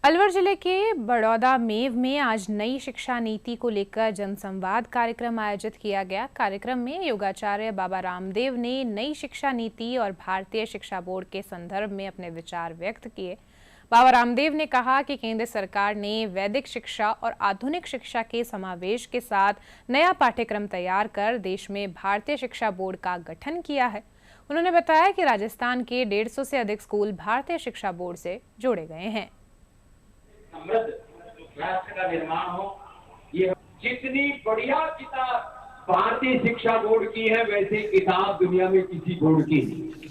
अलवर जिले के बड़ौदा मेव में आज नई शिक्षा नीति को लेकर जनसंवाद कार्यक्रम आयोजित किया गया। कार्यक्रम में योगाचार्य बाबा रामदेव ने नई शिक्षा नीति और भारतीय शिक्षा बोर्ड के संदर्भ में अपने विचार व्यक्त किए। बाबा रामदेव ने कहा कि केंद्र सरकार ने वैदिक शिक्षा और आधुनिक शिक्षा के समावेश के साथ नया पाठ्यक्रम तैयार कर देश में भारतीय शिक्षा बोर्ड का गठन किया है। उन्होंने बताया कि राजस्थान के 150 से अधिक स्कूल भारतीय शिक्षा बोर्ड से जोड़े गए हैं। समृद्ध राष्ट्र का निर्माण हो। ये जितनी बढ़िया किताब भारतीय शिक्षा बोर्ड की है, वैसे किताब दुनिया में किसी बोर्ड की नहीं।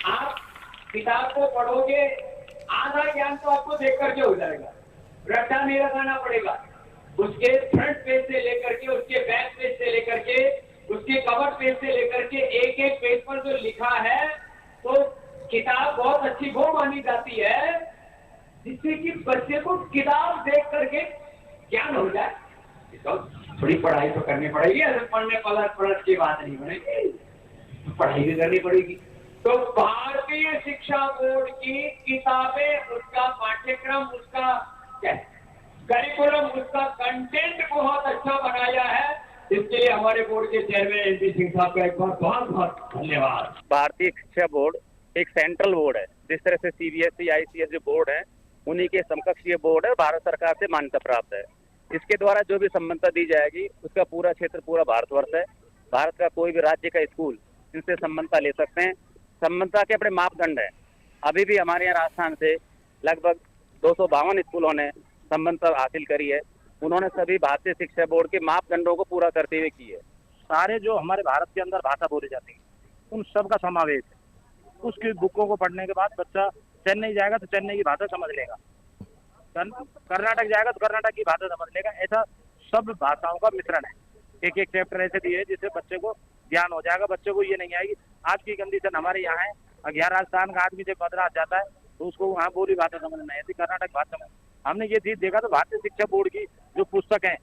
आप किताब को पढ़ोगे, आधा ज्ञान तो आपको देख करके हो जाएगा, रट्टा नहीं लगाना पड़ेगा। उसके फ्रंट पेज से लेकर के, उसके बैक पेज से लेकर के, उसके कवर पेज से लेकर के एक एक पेज पर जो लिखा है, तो किताब बहुत अच्छी वो मानी जाती है जिससे कि बच्चे को किताब देख करके ज्ञान हो जाए। तो थोड़ी पढ़ाई तो करनी पड़ेगी, ऐसे पढ़ने पलट की बात नहीं बनेगी, तो पढ़ाई भी करनी पड़ेगी। तो भारतीय शिक्षा बोर्ड की किताबें, उसका पाठ्यक्रम, उसका करिकुलम, उसका कंटेंट बहुत अच्छा बनाया है। इसके लिए हमारे बोर्ड के चेयरमैन एनपी सिंह साहब का एक बार बहुत बहुत धन्यवाद। भारतीय शिक्षा बोर्ड एक सेंट्रल बोर्ड है। जिस तरह से सीबीएसई, आईसीएसई जो बोर्ड है, उन्हीं के समकक्ष ये बोर्ड है, भारत सरकार से मान्यता प्राप्त है। इसके द्वारा जो भी संबद्धता दी जाएगी, उसका पूरा क्षेत्र पूरा भारतवर्ष है। भारत का कोई भी राज्य का स्कूल इनसे संबद्धता ले सकते हैं। संबद्धता के अपने मापदंड है। अभी भी हमारे यहाँ राजस्थान से लगभग 252 स्कूलों ने संबद्धता हासिल करी है। उन्होंने सभी भारतीय शिक्षा बोर्ड के मापदंडों को पूरा करते हुए की है। सारे जो हमारे भारत के अंदर भाषा बोली जाती है, उन सब का समावेश है। उसकी बुकों को पढ़ने के बाद बच्चा चेन्नई जाएगा तो चेन्नई की भाषा समझ लेगा, कर्नाटक जाएगा तो कर्नाटक की भाषा समझ लेगा। ऐसा सब भाषाओं का मिश्रण है। एक एक चैप्टर ऐसे दिए जिससे बच्चे को ज्ञान हो जाएगा। बच्चे को ये नहीं आएगी। आज की कंडीशन हमारे यहाँ है, अगर राजस्थान का आदमी जब मद्रास जाता है तो उसको वहाँ बोली भाषा समझ नहीं आती, कर्नाटक भाषा समझ। हमने ये चीज देखा तो भारतीय शिक्षा बोर्ड की जो पुस्तक है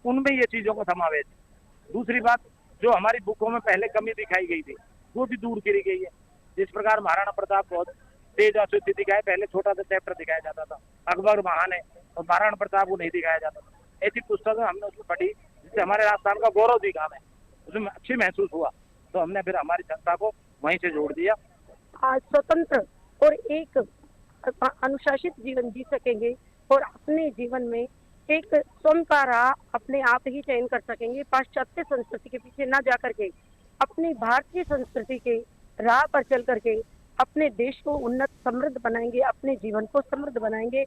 उनमें ये चीजों का समावेश है। दूसरी बात, जो हमारी बुकों में पहले कमी दिखाई गई थी वो भी दूर करी गई है। जिस प्रकार महाराणा प्रताप बहुत तेज अश्वत्थ दिखाए, पहले छोटा सा चैप्टर दिखाया जाता था। अकबर महान है और महाराणा प्रताप को नहीं दिखाया जाता था। ऐसी पुस्तकें हमने उसमें पढ़ी जिससे हमारे राजस्थान का गौरव दिखा, हमें उसमें अच्छी महसूस हुआ। तो हमने फिर हमारी संस्था को वहीं से जोड़ दिया। आज स्वतंत्र और एक अनुशासित जीवन जी सकेंगे और अपने जीवन में एक स्वयं का राह अपने आप ही चयन कर सकेंगे। पाश्चात्य संस्कृति के पीछे ना जा करके अपनी भारतीय संस्कृति के राह पर चल करके अपने देश को उन्नत समृद्ध बनाएंगे, अपने जीवन को समृद्ध बनाएंगे।